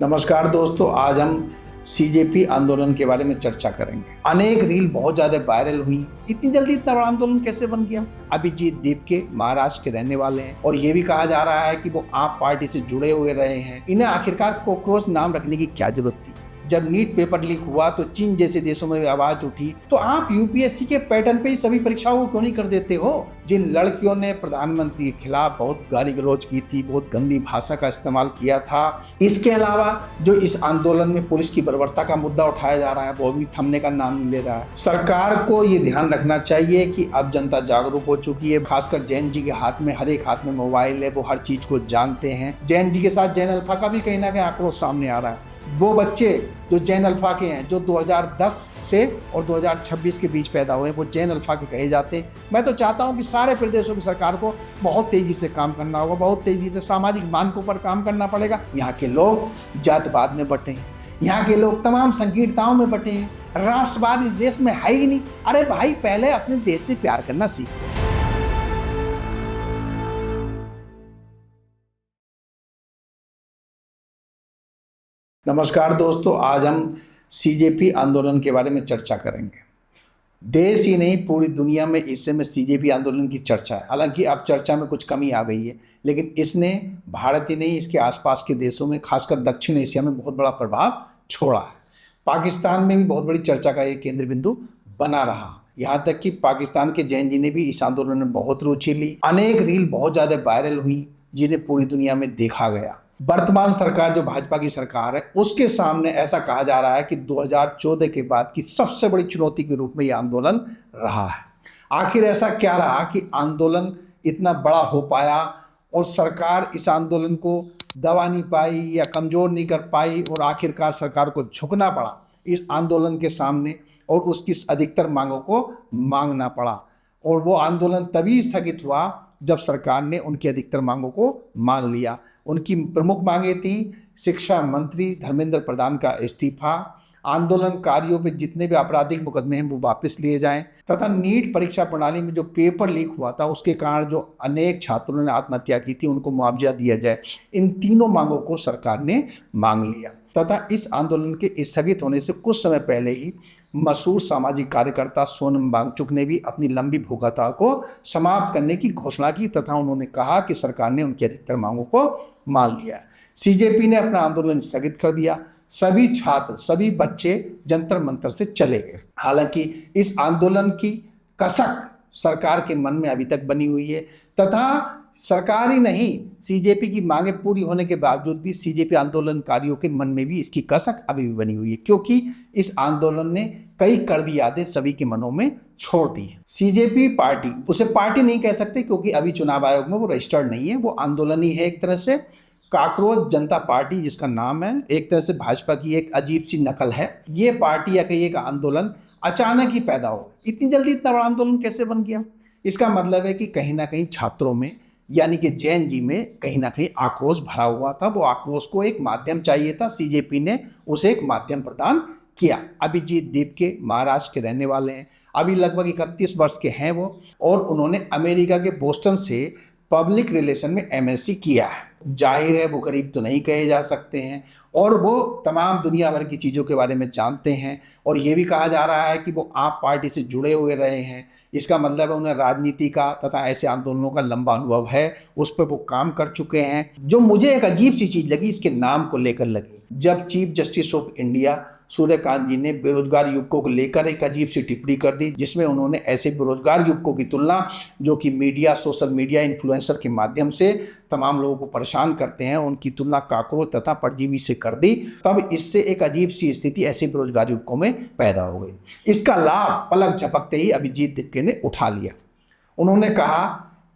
नमस्कार दोस्तों, आज हम सीजेपी आंदोलन के बारे में चर्चा करेंगे। अनेक रील बहुत ज्यादा वायरल हुई। इतनी जल्दी इतना बड़ा आंदोलन कैसे बन गया? अभिजीत दीप के महाराष्ट्र के रहने वाले हैं और ये भी कहा जा रहा है कि वो आप पार्टी से जुड़े हुए रहे हैं। इन्हें आखिरकार कॉकरोच नाम रखने की क्या जरूरत थी? जब नीट पेपर लीक हुआ तो चीन जैसे देशों में आवाज उठी, तो आप यूपीएससी के पैटर्न पे ही सभी परीक्षाओं को क्यों नहीं कर देते हो? जिन लड़कियों ने प्रधानमंत्री के खिलाफ बहुत गाली गलौज की थी, बहुत गंदी भाषा का इस्तेमाल किया था, इसके अलावा जो इस आंदोलन में पुलिस की बर्बरता का मुद्दा उठाया जा रहा है वो भी थमने का नाम नहीं ले रहा है। सरकार को ये ध्यान रखना चाहिए कि अब जनता जागरूक हो चुकी है। खासकर जैन जी के हाथ में, हर एक हाथ में मोबाइल है, वो हर चीज को जानते हैं। जैन जी के साथ जैन अल्फा का भी कहीं ना कहीं आक्रोश सामने आ रहा है। वो बच्चे जो जैन अल्फा के हैं, जो 2010 से और 2026 के बीच पैदा हुए, वो जैन अल्फा के कहे जाते हैं। मैं तो चाहता हूं कि सारे प्रदेशों की सरकार को बहुत तेजी से काम करना होगा, बहुत तेजी से सामाजिक मानकों पर काम करना पड़ेगा। यहाँ के लोग जातवाद में बटे हैं, यहाँ के लोग तमाम संकीर्णताओं में बटे हैं, राष्ट्रवाद इस देश में है ही नहीं। अरे भाई, पहले अपने देश से प्यार करना सीखो। नमस्कार दोस्तों, आज हम सीजेपी आंदोलन के बारे में चर्चा करेंगे। देश ही नहीं, पूरी दुनिया में इस समय सीजेपी आंदोलन की चर्चा है। हालांकि अब चर्चा में कुछ कमी आ गई है, लेकिन इसने भारत ही नहीं, इसके आसपास के देशों में, खासकर दक्षिण एशिया में बहुत बड़ा प्रभाव छोड़ा है। पाकिस्तान में भी बहुत बड़ी चर्चा का एक केंद्र बिंदु बना रहा। यहाँ तक कि पाकिस्तान के जैन जी ने भी इस आंदोलन में बहुत रुचि ली। अनेक रील बहुत ज़्यादा वायरल हुई, जिन्हें पूरी दुनिया में देखा गया। वर्तमान सरकार जो भाजपा की सरकार है, उसके सामने ऐसा कहा जा रहा है कि 2014 के बाद की सबसे बड़ी चुनौती के रूप में यह आंदोलन रहा है। आखिर ऐसा क्या रहा कि आंदोलन इतना बड़ा हो पाया और सरकार इस आंदोलन को दबा नहीं पाई या कमजोर नहीं कर पाई, और आखिरकार सरकार को झुकना पड़ा इस आंदोलन के सामने और उसकी अधिकतर मांगों को मांगना पड़ा। और वो आंदोलन तभी स्थगित हुआ जब सरकार ने उनकी अधिकतर मांगों को मान लिया। उनकी प्रमुख मांगें थी शिक्षा मंत्री धर्मेंद्र प्रधान का इस्तीफा, आंदोलनकारियों पे जितने भी आपराधिक मुकदमे हैं वो वापस लिए जाएं, तथा नीट परीक्षा प्रणाली में जो पेपर लीक हुआ था उसके कारण जो अनेक छात्रों ने आत्महत्या की थी उनको मुआवजा दिया जाए। इन तीनों मांगों को सरकार ने मांग लिया, तथा इस आंदोलन के स्थगित होने से कुछ समय पहले ही मशहूर सामाजिक कार्यकर्ता सोनम वांगचुक ने भी अपनी लंबी भूख हड़ताल को समाप्त करने की घोषणा की, तथा उन्होंने कहा कि सरकार ने उनकी अधिकतर मांगों को मान लिया। सीजेपी ने अपना आंदोलन स्थगित कर दिया। सभी छात्र, सभी बच्चे जंतर मंतर से चले गए। हालांकि इस आंदोलन की कसक सरकार के मन में अभी तक बनी हुई है, तथा सरकार ही नहीं, सीजेपी की मांगे पूरी होने के बावजूद भी सीजेपी आंदोलनकारियों के मन में भी इसकी कसक अभी भी बनी हुई है, क्योंकि इस आंदोलन ने कई कड़वी यादें सभी के मनों में छोड़ दी है। सीजेपी पार्टी, उसे पार्टी नहीं कह सकते क्योंकि अभी चुनाव आयोग में वो रजिस्टर्ड नहीं है, वो आंदोलन ही है एक तरह से। काकरोच जनता पार्टी जिसका नाम है, एक तरह से भाजपा की एक अजीब सी नकल है। ये पार्टी या कहिए का आंदोलन अचानक ही पैदा हो। इतनी जल्दी इतना बड़ा आंदोलन कैसे बन गया? इसका मतलब है कि कहीं ना कहीं छात्रों में, यानी कि जैन जी में कहीं ना कहीं आक्रोश भरा हुआ था। वो आक्रोश को एक माध्यम चाहिए था, सीजेपी ने उसे एक माध्यम प्रदान किया। अभिजीत दीप के महाराष्ट्र के रहने वाले हैं, अभी लगभग 31 वर्ष के हैं वो, और उन्होंने अमेरिका के बोस्टन से पब्लिक रिलेशन में एमएससी किया है। जाहिर है वो गरीब तो नहीं कहे जा सकते हैं, और वो तमाम दुनिया भर की चीज़ों के बारे में जानते हैं। और ये भी कहा जा रहा है कि वो आप पार्टी से जुड़े हुए रहे हैं। इसका मतलब है उन्हें राजनीति का तथा ऐसे आंदोलनों का लंबा अनुभव है, उस पर वो काम कर चुके हैं। जो मुझे एक अजीब सी चीज़ लगी इसके नाम को लेकर लगी, जब chief justice of India Suryakant ji ने बेरोजगार युवकों को लेकर एक अजीब सी टिप्पणी कर दी, जिसमें उन्होंने ऐसे बेरोजगार युवकों की तुलना जो कि मीडिया, सोशल मीडिया इन्फ्लुएंसर के माध्यम से तमाम लोगों को परेशान करते हैं, उनकी तुलना काकरोच तथा परजीवी से कर दी। तब इससे एक अजीब सी स्थिति ऐसे बेरोजगार युवकों में पैदा हो गई। इसका लाभ पलक झपकते ही अभिजीत दीपके ने उठा लिया। उन्होंने कहा,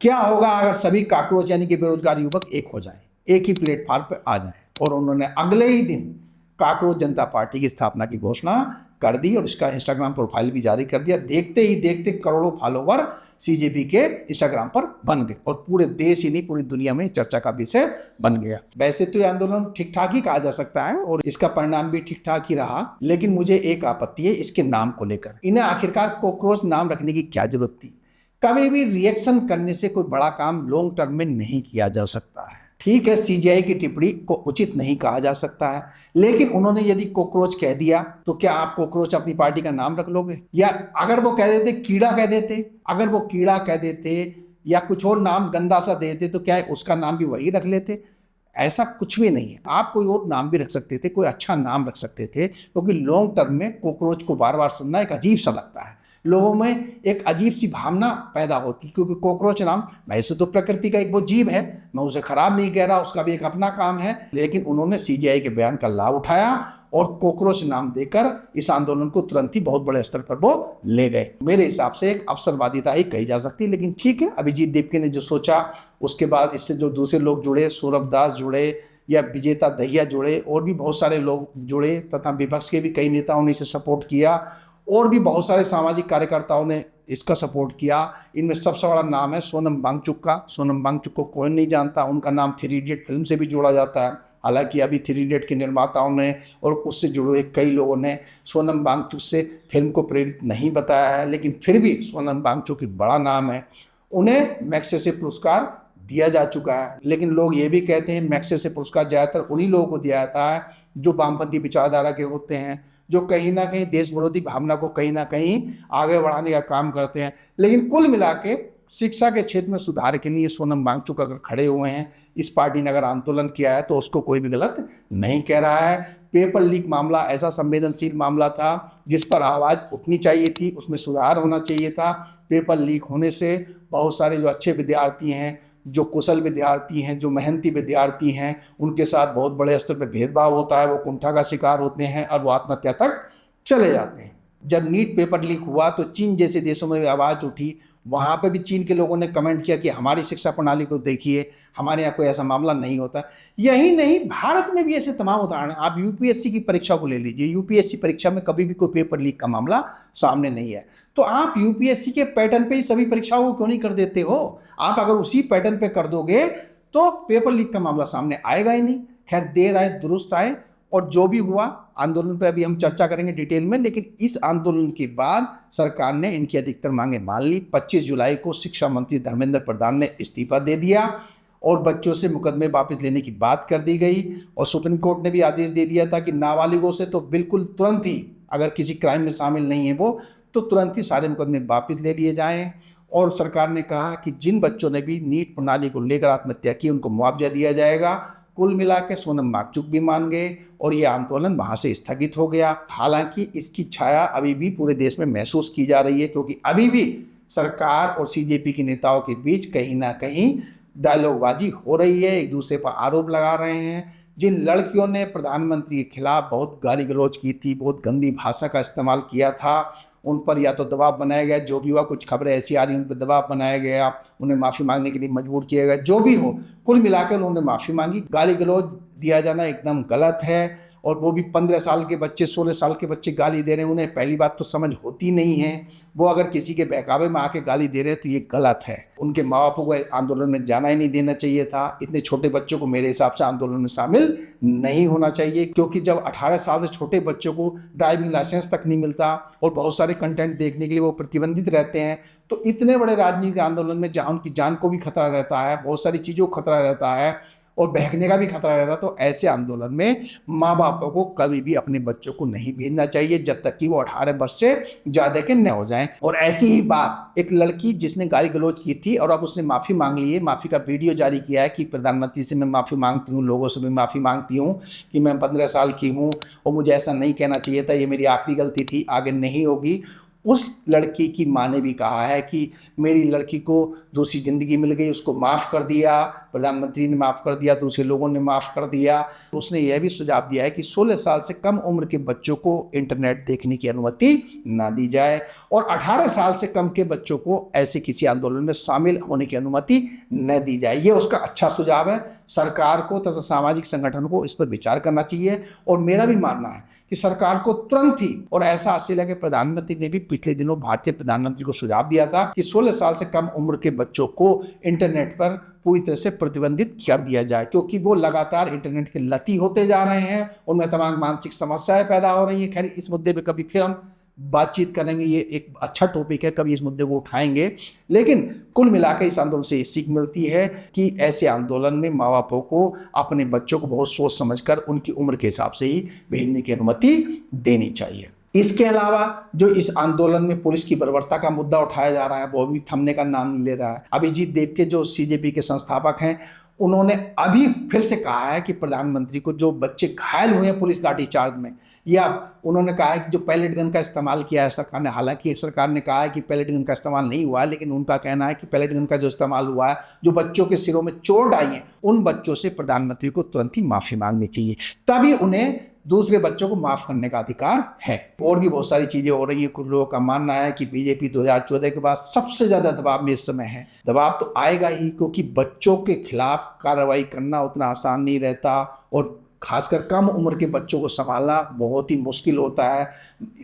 क्या होगा अगर सभी काकरोच यानी कि बेरोजगार युवक एक हो जाएं, एक ही प्लेटफॉर्म पर आ जाएं। और उन्होंने अगले ही दिन काकरोच जनता पार्टी की स्थापना की घोषणा कर दी और इसका इंस्टाग्राम प्रोफाइल भी जारी कर दिया। देखते ही देखते करोड़ों फॉलोवर सीजेपी के इंस्टाग्राम पर बन गए और पूरे देश ही नहीं, पूरी दुनिया में चर्चा का विषय बन गया। वैसे तो ये आंदोलन ठीक ठाक ही कहा जा सकता है और इसका परिणाम भी ठीक ठाक ही रहा, लेकिन मुझे एक आपत्ति है इसके नाम को लेकर। इन्हें आखिरकार कॉकरोच नाम रखने की क्या जरूरत थी? कभी भी रिएक्शन करने से कोई बड़ा काम लॉन्ग टर्म में नहीं किया जा सकता है। ठीक है, सीजीआई की टिप्पणी को उचित नहीं कहा जा सकता है, लेकिन उन्होंने यदि कॉकरोच कह दिया तो क्या आप कॉकरोच अपनी पार्टी का नाम रख लोगे? या अगर वो कह देते कीड़ा कह देते, अगर वो कीड़ा कह देते या कुछ और नाम गंदा सा देते तो क्या उसका नाम भी वही रख लेते? ऐसा कुछ भी नहीं है। आप कोई और नाम भी रख सकते थे, कोई अच्छा नाम रख सकते थे, क्योंकि लॉन्ग टर्म में कॉकरोच को बार बार सुनना एक अजीब सा लगता है, लोगों में एक अजीब सी भावना पैदा होती, क्योंकि कॉकरोच नाम वैसे तो प्रकृति का एक वो जीव है, मैं उसे खराब नहीं कह रहा, उसका भी एक अपना काम है, लेकिन उन्होंने सीजीआई के बयान का लाभ उठाया और कॉकरोच नाम देकर इस आंदोलन को तुरंत ही बहुत बड़े स्तर पर वो ले गए। मेरे हिसाब से एक अवसरवादिता ही कही जा सकती है, लेकिन ठीक है, अभिजीत देवके ने जो सोचा, उसके बाद इससे जो दूसरे लोग जुड़े, सौरभ दास जुड़े या विजेता दहिया जुड़े, और भी बहुत सारे लोग जुड़े तथा विपक्ष के भी कई नेताओं ने इसे सपोर्ट किया और भी बहुत सारे सामाजिक कार्यकर्ताओं ने इसका सपोर्ट किया। इनमें सबसे बड़ा नाम है सोनम वांगचुक का। सोनम वांगचुक को कोई नहीं जानता, उनका नाम थ्री इडियट फिल्म से भी जोड़ा जाता है। हालांकि अभी थ्री इडियट के निर्माताओं ने और उससे जुड़े हुए कई लोगों ने सोनम वांगचुक से फिल्म को प्रेरित नहीं बताया है, लेकिन फिर भी सोनम वांगचुक एक बड़ा नाम है, उन्हें मैग्सेसे पुरस्कार दिया जा चुका है। लेकिन लोग ये भी कहते हैं मैग्सेसे पुरस्कार ज़्यादातर उन्हीं लोगों को दिया जाता है जो वामपंथी विचारधारा के होते हैं, जो कहीं ना कहीं देश विरोधी भावना को कहीं ना कहीं आगे बढ़ाने का काम करते हैं। लेकिन कुल मिला के शिक्षा के क्षेत्र में सुधार के लिए सोनम वांगचुक अगर खड़े हुए हैं, इस पार्टी ने अगर आंदोलन किया है, तो उसको कोई भी गलत नहीं कह रहा है। पेपर लीक मामला ऐसा संवेदनशील मामला था जिस पर आवाज़ उठनी चाहिए थी, उसमें सुधार होना चाहिए था। पेपर लीक होने से बहुत सारे जो अच्छे विद्यार्थी हैं, जो कुशल विद्यार्थी हैं, जो मेहनती विद्यार्थी हैं, उनके साथ बहुत बड़े स्तर पर भेदभाव होता है, वो कुंठा का शिकार होते हैं और वो आत्महत्या तक चले जाते हैं। जब नीट पेपर लीक हुआ तो चीन जैसे देशों में आवाज़ उठी, वहाँ पे भी चीन के लोगों ने कमेंट किया कि हमारी शिक्षा प्रणाली को देखिए, हमारे यहाँ कोई ऐसा मामला नहीं होता। यही नहीं, भारत में भी ऐसे तमाम उदाहरण हैं। आप यूपीएससी की परीक्षा को ले लीजिए, यूपीएससी परीक्षा में कभी भी कोई पेपर लीक का मामला सामने नहीं है। तो आप यूपीएससी के पैटर्न पे ही सभी परीक्षाओं को क्यों नहीं कर देते हो? आप अगर उसी पैटर्न पे कर दोगे तो पेपर लीक का मामला सामने आएगा ही नहीं। खैर, देर आए दुरुस्त आए, और जो भी हुआ आंदोलन पे अभी हम चर्चा करेंगे डिटेल में, लेकिन इस आंदोलन के बाद सरकार ने इनकी अधिकतर मांगे मान ली। 25 जुलाई को शिक्षा मंत्री धर्मेंद्र प्रधान ने इस्तीफा दे दिया और बच्चों से मुकदमे वापस लेने की बात कर दी गई, और सुप्रीम कोर्ट ने भी आदेश दे दिया था कि नाबालिगों से तो बिल्कुल तुरंत ही, अगर किसी क्राइम में शामिल नहीं है वो, तो तुरंत ही सारे मुकदमे वापस ले लिए जाएं। और सरकार ने कहा कि जिन बच्चों ने भी नीट प्रणाली को लेकर आत्महत्या की उनको मुआवजा दिया जाएगा। कुल मिला के सोनम वांगचुक भी मान गए और ये आंदोलन वहाँ से स्थगित हो गया। हालांकि इसकी छाया अभी भी पूरे देश में महसूस की जा रही है, क्योंकि अभी भी सरकार और सीजेपी के नेताओं के बीच कहीं ना कहीं डायलॉगबाजी हो रही है, एक दूसरे पर आरोप लगा रहे हैं। जिन लड़कियों ने प्रधानमंत्री के खिलाफ बहुत गाली गलौज की थी, बहुत गंदी भाषा का इस्तेमाल किया था, उन पर या तो दबाव बनाया गया, जो भी हुआ, कुछ खबरें ऐसी आ रही उन पर दबाव बनाया गया, उन्हें माफ़ी मांगने के लिए मजबूर किया गया, जो भी हो, कुल मिलाकर उन्होंने माफ़ी मांगी। गाली गलौज दिया जाना एकदम गलत है, और वो भी 15 साल के बच्चे, 16 साल के बच्चे गाली दे रहे हैं, उन्हें पहली बात तो समझ होती नहीं है, वो अगर किसी के बहकावे में आके गाली दे रहे हैं तो ये गलत है। उनके माँ बापों को आंदोलन में जाना ही नहीं देना चाहिए था। इतने छोटे बच्चों को मेरे हिसाब से आंदोलन में शामिल नहीं होना चाहिए, क्योंकि जब 18 साल से छोटे बच्चों को ड्राइविंग लाइसेंस तक नहीं मिलता और बहुत सारे कंटेंट देखने के लिए वो प्रतिबंधित रहते हैं, तो इतने बड़े राजनीतिक आंदोलन में जहाँ उनकी जान को भी खतरा रहता है, बहुत सारी चीज़ों को खतरा रहता है और बहकने का भी खतरा रहता है, तो ऐसे आंदोलन में माँ बापों को कभी भी अपने बच्चों को नहीं भेजना चाहिए जब तक कि वो 18 वर्ष से ज़्यादा के न हो जाएं। और ऐसी ही बात एक लड़की जिसने गाली गलौज की थी और अब उसने माफ़ी मांग ली है, माफ़ी का वीडियो जारी किया है कि प्रधानमंत्री से मैं माफ़ी मांगती हूँ, लोगों से भी माफ़ी मांगती हूँ कि मैं 15 साल की हूँ और मुझे ऐसा नहीं कहना चाहिए था, ये मेरी आखिरी गलती थी, आगे नहीं होगी। उस लड़की की माँ ने भी कहा है कि मेरी लड़की को दूसरी ज़िंदगी मिल गई, उसको माफ़ कर दिया, प्रधानमंत्री ने माफ़ कर दिया, दूसरे लोगों ने माफ़ कर दिया। उसने यह भी सुझाव दिया है कि 16 साल से कम उम्र के बच्चों को इंटरनेट देखने की अनुमति ना दी जाए और 18 साल से कम के बच्चों को ऐसे किसी आंदोलन में शामिल होने की अनुमति न दी जाए। ये उसका अच्छा सुझाव है। सरकार को तथा सामाजिक संगठनों को इस पर विचार करना चाहिए और मेरा भी मानना है कि सरकार को तुरंत ही, और ऐसा ऑस्ट्रेलिया के प्रधानमंत्री ने भी पिछले दिनों भारतीय प्रधानमंत्री को सुझाव दिया था कि 16 साल से कम उम्र के बच्चों को इंटरनेट पर पूरी तरह से प्रतिबंधित कर दिया जाए, क्योंकि वो लगातार इंटरनेट के लती होते जा रहे हैं, उनमें तमाम मानसिक समस्याएं पैदा हो रही हैं। खैर, इस मुद्दे पे कभी फिर हम बातचीत करेंगे। ये एक अच्छा टॉपिक है, कभी इस मुद्दे को उठाएंगे। लेकिन कुल मिलाकर इस आंदोलन से ये सीख मिलती है कि ऐसे आंदोलन में माँ बापों को अपने बच्चों को बहुत सोच समझकर उनकी उम्र के हिसाब से ही भेजने की अनुमति देनी चाहिए। इसके अलावा जो इस आंदोलन में पुलिस की बर्बरता का मुद्दा उठाया जा रहा है वो भी थमने का नाम नहीं ले रहा है। अभिजीत देव के जो सीजेपी के संस्थापक हैं, उन्होंने अभी फिर से कहा है कि प्रधानमंत्री को जो बच्चे घायल हुए हैं पुलिस लाठीचार्ज में, या उन्होंने कहा है कि जो पैलेट गन का इस्तेमाल किया है सरकार ने, हालांकि सरकार ने कहा है कि पैलेट गन का इस्तेमाल नहीं हुआ है, लेकिन उनका कहना है कि पैलेट गन का जो इस्तेमाल हुआ है, जो बच्चों के सिरों में चोट आई है, उन बच्चों से प्रधानमंत्री को तुरंत ही माफी मांगनी चाहिए, तभी उन्हें दूसरे बच्चों को माफ करने का अधिकार है। और भी बहुत सारी चीजें हो रही है। कुछ लोगों का मानना है कि बीजेपी 2014 के बाद सबसे ज्यादा दबाव में इस समय है। दबाव तो आएगा ही, क्योंकि बच्चों के खिलाफ कार्रवाई करना उतना आसान नहीं रहता, और खासकर कम उम्र के बच्चों को संभालना बहुत ही मुश्किल होता है।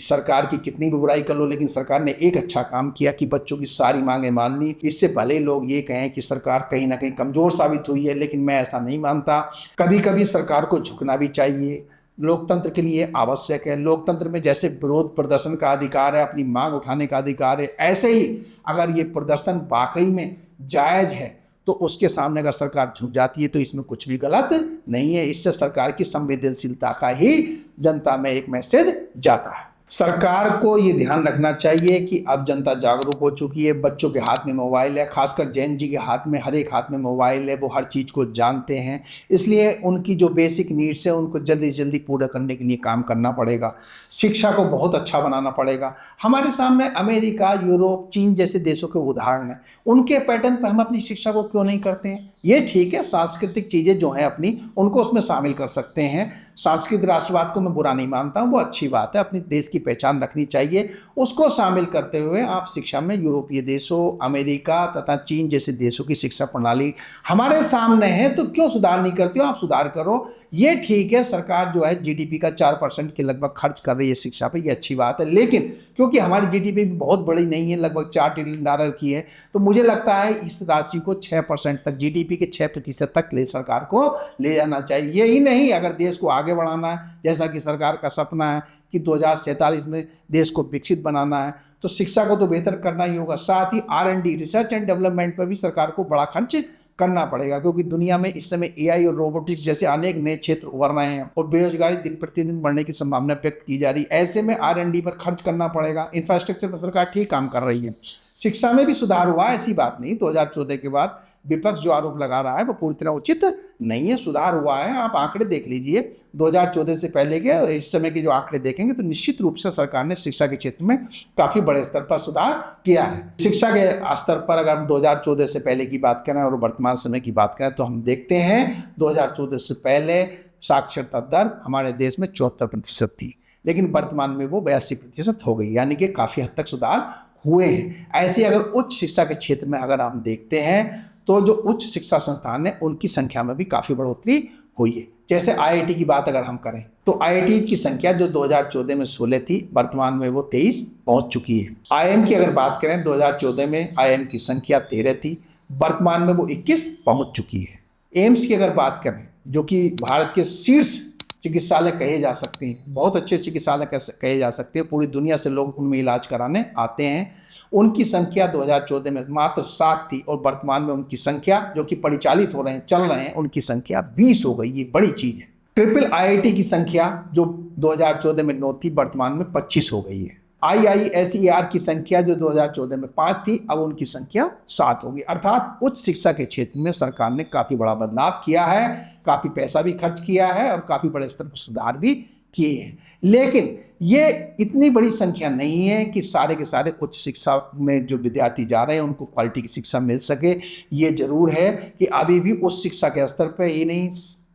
सरकार की कितनी भी बुराई कर लो, लेकिन सरकार ने एक अच्छा काम किया कि बच्चों की सारी मांगें मान ली। इससे भले लोग ये कहें कि सरकार कहीं ना कहीं कमजोर साबित हुई है, लेकिन मैं ऐसा नहीं मानता। कभी कभी सरकार को झुकना भी चाहिए, लोकतंत्र के लिए आवश्यक है। लोकतंत्र में जैसे विरोध प्रदर्शन का अधिकार है, अपनी मांग उठाने का अधिकार है, ऐसे ही अगर ये प्रदर्शन वाकई में जायज है तो उसके सामने अगर सरकार झुक जाती है तो इसमें कुछ भी गलत नहीं है। इससे सरकार की संवेदनशीलता का ही जनता में एक मैसेज जाता है। सरकार को ये ध्यान रखना चाहिए कि अब जनता जागरूक हो चुकी है। बच्चों के हाथ में मोबाइल है, खासकर जैन जी के हाथ में, हर एक हाथ में मोबाइल है, वो हर चीज़ को जानते हैं। इसलिए उनकी जो बेसिक नीड्स है उनको जल्दी से जल्दी पूरा करने के लिए काम करना पड़ेगा। शिक्षा को बहुत अच्छा बनाना पड़ेगा। हमारे सामने अमेरिका, यूरोप, चीन जैसे देशों के उदाहरण हैं। उनके पैटर्न पर हम अपनी शिक्षा को क्यों नहीं करते हैं? ये ठीक है, सांस्कृतिक चीज़ें जो हैं अपनी, उनको उसमें शामिल कर सकते हैं। सांस्कृतिक राष्ट्रवाद को मैं बुरा नहीं मानता हूँ, वो अच्छी बात है, अपनी देश की पहचान रखनी चाहिए। उसको शामिल करते हुए आप शिक्षा में यूरोपीय देशों, अमेरिका तथा चीन जैसे देशों की शिक्षा प्रणाली हमारे सामने है, तो क्यों सुधार नहीं करते हो? आप सुधार करो। ये ठीक है, सरकार जो है जीडीपी का 4% के लगभग खर्च कर रही है शिक्षा पे, ये अच्छी बात है। लेकिन क्योंकि हमारी जीडीपी भी बहुत बड़ी नहीं है, लगभग $4 ट्रिलियन की है, तो मुझे लगता है इस राशि को 6% तक, जीडीपी के 6% तक ले सरकार को ले जाना चाहिए। यही नहीं, अगर देश को आगे बढ़ाना है, जैसा कि सरकार का सपना है कि 2047 में देश को विकसित बनाना है, तो शिक्षा को तो बेहतर करना ही होगा। साथ ही R&D, रिसर्च एंड डेवलपमेंट पर भी सरकार को बड़ा खर्च करना पड़ेगा, क्योंकि दुनिया में इस समय AI और रोबोटिक्स जैसे अनेक नए क्षेत्र उभर रहे हैं और बेरोजगारी दिन प्रतिदिन बढ़ने की संभावना व्यक्त की जा रही है। ऐसे में R&D पर खर्च करना पड़ेगा। इंफ्रास्ट्रक्चर पर सरकार ठीक काम कर रही है। शिक्षा में भी सुधार हुआ, ऐसी बात नहीं। 2014 के बाद विपक्ष जो आरोप लगा रहा है वो पूरी तरह उचित नहीं है। सुधार हुआ है, आप आंकड़े देख लीजिए 2014 से पहले के, इस समय के जो आंकड़े देखेंगे तो निश्चित रूप से सरकार ने शिक्षा के क्षेत्र में काफी बड़े स्तर पर सुधार किया है। शिक्षा के स्तर पर अगर हम 2014 से पहले की बात करें और वर्तमान समय की बात करें तो हम देखते हैं 2014 से पहले साक्षरता दर हमारे देश में 74% थी, लेकिन वर्तमान में वो 82% हो गई, यानी कि काफी हद तक सुधार हुए हैं। ऐसे अगर उच्च शिक्षा के क्षेत्र में अगर हम देखते हैं तो जो उच्च शिक्षा संस्थान है उनकी संख्या में भी काफी बढ़ोतरी हुई है। जैसे IIT की बात अगर हम करें तो IIT की संख्या जो 2014 में 16 थी, वर्तमान में वो 23 पहुंच चुकी है। IIM की अगर बात करें 2014 में IIM की संख्या 13 थी, वर्तमान में वो 21 पहुंच चुकी है। एम्स की अगर बात करें जो कि भारत के शीर्ष चिकित्सालय कहे जा सकते हैं, बहुत अच्छे चिकित्सालय कहे जा सकते हैं, पूरी दुनिया से लोग उनमें इलाज कराने आते हैं, उनकी संख्या 2014 में मात्र 7 थी और वर्तमान में उनकी संख्या जो कि परिचालित हो रहे हैं, चल रहे हैं, उनकी संख्या 20 हो गई। ये बड़ी चीज है। ट्रिपल IIT की संख्या जो 2014 में 9 थी, वर्तमान में 25 हो गई है। IISER की संख्या जो 2014 में 5 थी, अब उनकी संख्या 7 होगी। अर्थात उच्च शिक्षा के क्षेत्र में सरकार ने काफी बड़ा बदलाव किया है, काफी पैसा भी खर्च किया है और काफी बड़े स्तर पर सुधार भी किए हैं। लेकिन ये इतनी बड़ी संख्या नहीं है कि सारे के सारे उच्च शिक्षा में जो विद्यार्थी जा रहे हैं उनको क्वालिटी की शिक्षा मिल सके। ये जरूर है कि अभी भी उच्च शिक्षा के स्तर पर ही नहीं,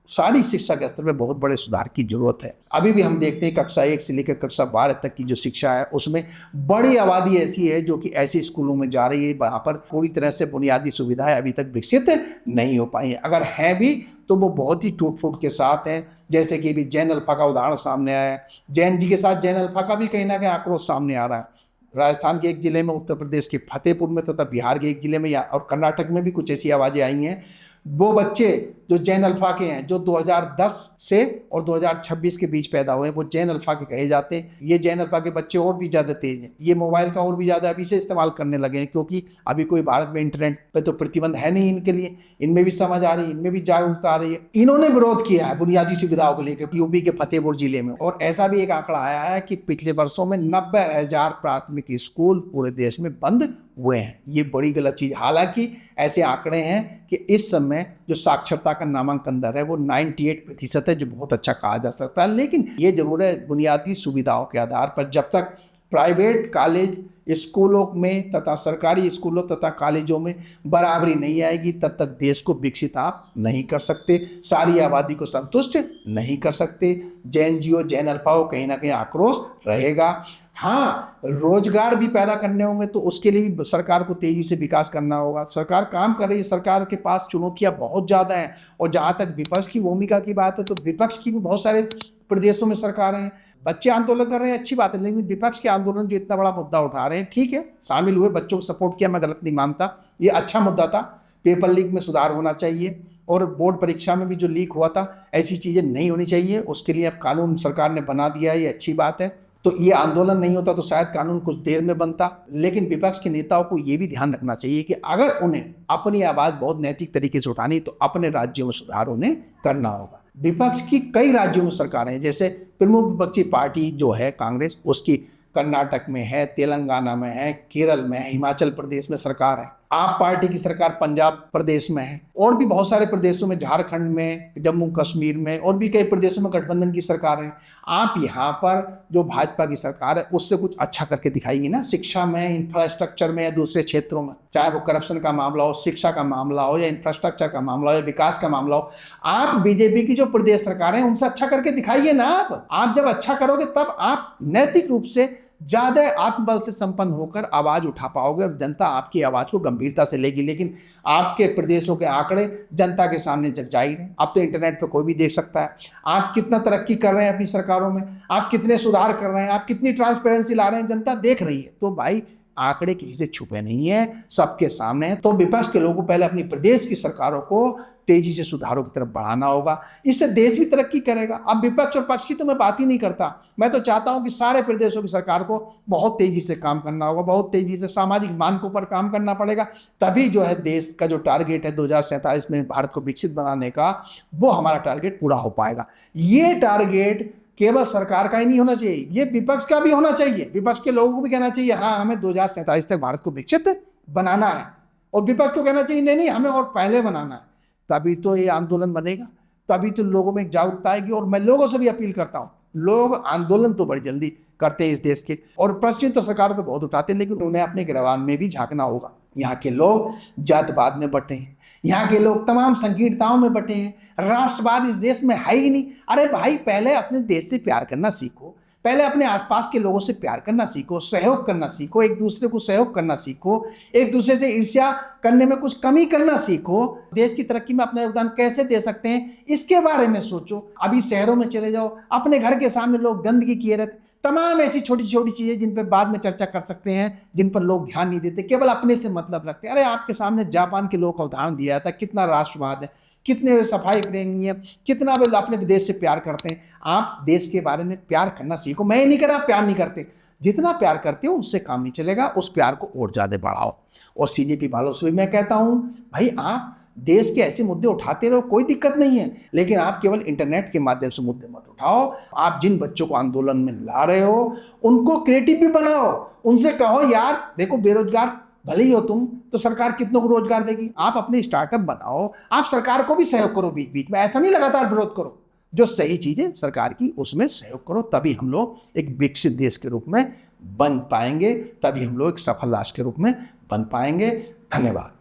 सारी शिक्षा के स्तर में बहुत बड़े सुधार की जरूरत है। अभी भी हम देखते हैं कक्षा 1 से लेकर कक्षा 12 तक की जो शिक्षा है उसमें बड़ी आबादी ऐसी है जो कि ऐसे स्कूलों में जा रही है वहाँ पर पूरी तरह से बुनियादी सुविधाएं अभी तक विकसित नहीं हो पाई हैं। अगर हैं भी तो वो बहुत ही टूट फूट के साथ हैं। जैसे कि अभी जैन अल्फा का उदाहरण सामने आया है, जैन जी के साथ जैन अल्फा का भी कहीं ना कहीं आक्रोश सामने आ रहा है। राजस्थान के एक जिले में, उत्तर प्रदेश के फतेहपुर में तथा बिहार के एक जिले में और कर्नाटक में भी कुछ ऐसी आवाज़ें आई हैं वो बच्चे जो जैन अल्फा के हैं, जो 2010 से और 2026 के बीच पैदा हुए, वो जैन अल्फा के कहे जाते हैं। ये जैन अल्फा के बच्चे और भी ज़्यादा तेज हैं, ये मोबाइल का और भी ज़्यादा अभी से इस्तेमाल करने लगे हैं, क्योंकि अभी कोई भारत में इंटरनेट पे तो प्रतिबंध है नहीं इनके लिए। इनमें भी समझ आ रही है, इनमें भी जागरूकता आ रही है। इन्होंने विरोध किया है बुनियादी सुविधाओं को लेकर यूपी के फतेहपुर जिले में। और ऐसा भी एक आंकड़ा आया है कि पिछले वर्षों में 90,000 प्राथमिक स्कूल पूरे देश में बंद हुए हैं। ये बड़ी गलत चीज। हालांकि ऐसे आंकड़े हैं कि इस समय जो साक्षरता का नामांकन दर है वो 98% है, जो बहुत अच्छा कहा जा सकता है। लेकिन ये जरूर है, बुनियादी सुविधाओं के आधार पर जब तक प्राइवेट कॉलेज स्कूलों में तथा सरकारी स्कूलों तथा कॉलेजों में बराबरी नहीं आएगी, तब तक देश को विकसित आप नहीं कर सकते, सारी आबादी को संतुष्ट नहीं कर सकते। जैन जियो जैन अल्फा कहीं ना कहीं आक्रोश रहेगा। हाँ, रोजगार भी पैदा करने होंगे तो उसके लिए भी सरकार को तेजी से विकास करना होगा। सरकार काम कर रही है, सरकार के पास चुनौतियां बहुत ज़्यादा हैं। और जहाँ तक विपक्ष की भूमिका की बात है, तो विपक्ष की भी बहुत सारे प्रदेशों में सरकारें हैं। बच्चे आंदोलन कर रहे हैं, अच्छी बात है, लेकिन विपक्ष के आंदोलन जो इतना बड़ा मुद्दा उठा रहे हैं, ठीक है, शामिल हुए, बच्चों को सपोर्ट किया, मैं गलत नहीं मानता, ये अच्छा मुद्दा था। पेपर लीक में सुधार होना चाहिए, और बोर्ड परीक्षा में भी जो लीक हुआ था, ऐसी चीज़ें नहीं होनी चाहिए। उसके लिए अब कानून सरकार ने बना दिया है, ये अच्छी बात है। तो ये आंदोलन नहीं होता तो शायद कानून कुछ देर में बनता। लेकिन विपक्ष के नेताओं को ये भी ध्यान रखना चाहिए कि अगर उन्हें अपनी आवाज़ बहुत नैतिक तरीके से उठानी तो अपने राज्यों में सुधार उन्हें करना होगा। विपक्ष की कई राज्यों में सरकारें हैं, जैसे प्रमुख विपक्षी पार्टी जो है कांग्रेस, उसकी कर्नाटक में है, तेलंगाना में है, केरल में है, हिमाचल प्रदेश में सरकार है। आप पार्टी की सरकार पंजाब प्रदेश में है, और भी बहुत सारे प्रदेशों में, झारखंड में, जम्मू कश्मीर में, और भी कई प्रदेशों में गठबंधन की सरकार है। आप यहाँ पर जो भाजपा की सरकार है उससे कुछ अच्छा करके दिखाइए ना, शिक्षा में, इंफ्रास्ट्रक्चर में या दूसरे क्षेत्रों में, चाहे वो करप्शन का मामला हो, शिक्षा का मामला हो, या इंफ्रास्ट्रक्चर का मामला हो, या विकास का मामला हो। आप बीजेपी की जो प्रदेश सरकार है उनसे अच्छा करके दिखाइए ना। आप जब अच्छा करोगे तब आप नैतिक रूप से ज्यादा आत्मबल से संपन्न होकर आवाज उठा पाओगे, और जनता आपकी आवाज को गंभीरता से लेगी। लेकिन आपके प्रदेशों के आंकड़े जनता के सामने जग जाहिर हैं। अब तो इंटरनेट पे कोई भी देख सकता है आप कितना तरक्की कर रहे हैं अपनी सरकारों में, आप कितने सुधार कर रहे हैं, आप कितनी ट्रांसपेरेंसी ला रहे हैं, जनता देख रही है। तो भाई, आंकड़े किसी से छुपे नहीं है, सबके सामने है। तो विपक्ष के लोगों को पहले अपनी प्रदेश की सरकारों को तेजी से सुधारों की तरफ बढ़ाना होगा, इससे देश भी तरक्की करेगा। अब विपक्ष और पक्ष की तो मैं बात ही नहीं करता, मैं तो चाहता हूं कि सारे प्रदेशों की सरकार को बहुत तेजी से काम करना होगा, बहुत तेजी से सामाजिक मानकों पर काम करना पड़ेगा। तभी जो है देश का जो टारगेट है 2047 में भारत को विकसित बनाने का, वो हमारा टारगेट पूरा हो पाएगा। ये टारगेट केवल सरकार का ही नहीं होना चाहिए, ये विपक्ष का भी होना चाहिए। विपक्ष के लोगों को भी कहना चाहिए हाँ, हमें 2047 तक भारत को विकसित बनाना है, और विपक्ष को कहना चाहिए नहीं नहीं, हमें और पहले बनाना है। तभी तो ये आंदोलन बनेगा, तभी तो लोगों में जागरूकता आएगी। और मैं लोगों से भी अपील करता हूँ, लोग आंदोलन तो बड़ी जल्दी करते हैं इस देश के, और प्रश्न तो सरकार पे बहुत उठाते हैं, लेकिन उन्हें अपने गिरबान में भी झांकना होगा। यहाँ के लोग जातवाद में बटे हैं, यहाँ के लोग तमाम संकीर्णताओं में बटे हैं, राष्ट्रवाद इस देश में है ही नहीं। अरे भाई, पहले अपने देश से प्यार करना सीखो, पहले अपने आसपास के लोगों से प्यार करना सीखो, सहयोग करना सीखो, एक दूसरे को सहयोग करना सीखो, एक दूसरे से ईर्ष्या करने में कुछ कमी करना सीखो। देश की तरक्की में अपना योगदान कैसे दे सकते हैं, इसके बारे में सोचो। अभी शहरों में चले जाओ, अपने घर के सामने लोग गंदगी किए रहते, तमाम ऐसी छोटी छोटी चीजें जिन पर बाद में चर्चा कर सकते हैं, जिन पर लोग ध्यान नहीं देते, केवल अपने से मतलब रखते हैं। अरे आपके सामने जापान के लोगों का उदाहरण दिया था, कितना राष्ट्रवाद है, कितने सफाई प्रेमी है, कितना वे अपने देश से प्यार करते हैं। आप देश के बारे में प्यार करना सीखो। मैं ये नहीं कह रहा प्यार नहीं करते, जितना प्यार करते हो उससे काम नहीं चलेगा, उस प्यार को और ज़्यादा बढ़ाओ। और सीजेपी वालों से भी मैं कहता हूँ, भाई आप देश के ऐसे मुद्दे उठाते रहो, कोई दिक्कत नहीं है, लेकिन आप केवल इंटरनेट के माध्यम से मुद्दे मत उठाओ। आप जिन बच्चों को आंदोलन में ला रहे हो उनको क्रिएटिव भी बनाओ, उनसे कहो यार देखो, बेरोजगार भले ही हो तुम, तो सरकार कितनों को रोजगार देगी। आप अपने स्टार्टअप बनाओ, आप सरकार को भी सहयोग करो, बीच बीच में ऐसा नहीं लगातार विरोध करो। जो सही चीजें सरकार की उसमें सहयोग करो, तभी हम लोग एक विकसित देश के रूप में बन पाएंगे, तभी हम लोग एक सफल राष्ट्र के रूप में बन पाएंगे। धन्यवाद।